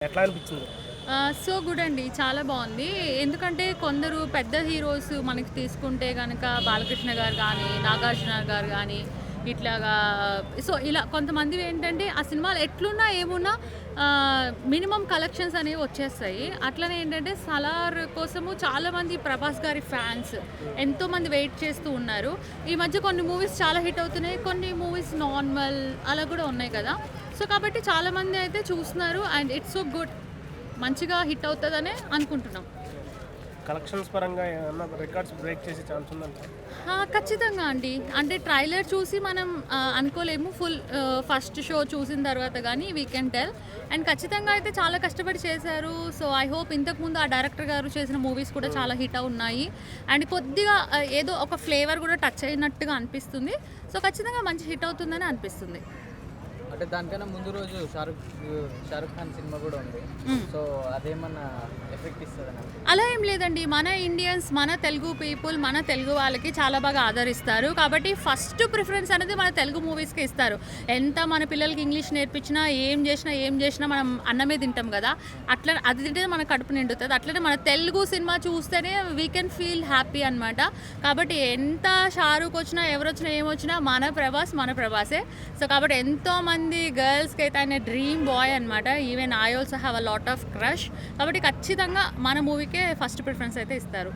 ఎట్లా అనిపించింది? So good అండి. చాలా బావుంది. ఎందుకంటే కొందరు పెద్ద హీరోస్ మనకి తీసుకుంటే గనక బాలకృష్ణ గారు గానీ, నాగార్జున గారు గానీ, ఇట్లాగా సో ఇలా కొంతమందివేంటంటే ఆ సినిమాలు ఎట్లున్నా ఏమున్నా మినిమమ్ కలెక్షన్స్ అనేవి వచ్చేస్తాయి. అట్లనే ఏంటంటే 'సలార్' కోసము చాలామంది ప్రభాస్ గారి ఫ్యాన్స్ ఎంతోమంది వెయిట్ చేస్తూ ఉన్నారు. ఈ మధ్య కొన్ని మూవీస్ చాలా హిట్ అవుతున్నాయి. కొన్ని మూవీస్ నార్మల్ అలా కూడా ఉన్నాయి కదా! సో కాబట్టి చాలామంది అయితే చూస్తున్నారు అండ్ ఇట్స్ సో గుడ్. మంచిగా హిట్ అవుతదనే అనుకుంటున్నాం. కలెక్షన్స్ పరంగా ఏమన్నా రికార్డ్స్ బ్రేక్ చేసే ఛాన్స్ ఉందంటారా? ఖచ్చితంగా అండి. అంటే ట్రైలర్ చూసి మనం అనుకోలేము. ఫస్ట్ షో చూసిన తర్వాత గానీ వీ కెన్ టెల్. అండ్ ఖచ్చితంగా అయితే చాలా కష్టపడి చేశారు. సో ఐ హోప్ ఇంతకుముందు ఆ డైరెక్టర్ గారు చేసిన మూవీస్ కూడా చాలా హిట్ ఉన్నాయి. అండ్ కొద్దిగా ఏదో ఒక ఫ్లేవర్ కూడా టచ్ అయినట్టుగా అనిపిస్తుంది. సో ఖచ్చితంగా మంచి హిట్ అవుతుందని అనిపిస్తుంది. అంటే దానికన్నా ముందు రోజు షారుఖ్ ఖాన్ సినిమా కూడా ఉంది. సో అదేమన్నా ఎఫెక్ట్ ఇస్తుందని అలా ఏం లేదండి. మన ఇండియన్స్, మన తెలుగు పీపుల్, మన తెలుగు వాళ్ళకి చాలా బాగా ఆదరిస్తారు. కాబట్టి ఫస్ట్ ప్రిఫరెన్స్ అనేది మన తెలుగు మూవీస్‌కే ఇస్తారు. ఎంత మన పిల్లలకి ఇంగ్లీష్ నేర్పించినా, ఏం చేసినా మనం అన్నమే తింటాం కదా! అట్లా అది తింటే మన కడుపు నిండుతది. అట్లనే మన తెలుగు సినిమా చూస్తేనే వీ కెన్ ఫీల్ హ్యాపీ అనమాట. కాబట్టి ఎంత షారుఖ్ వచ్చినా, ఎవరొచ్చినా, ఏమొచ్చినా మన ప్రభాసే. సో కాబట్టి ఎంతోమంది గర్ల్స్‌కి అయితే ఆయన డ్రీమ్ బాయ్ అనమాట. Even I also have a lot of crush. కాబట్టి ఖచ్చితంగా మన మూవీకే ఫస్ట్ ప్రిఫరెన్స్ అయితే ఇస్తారు.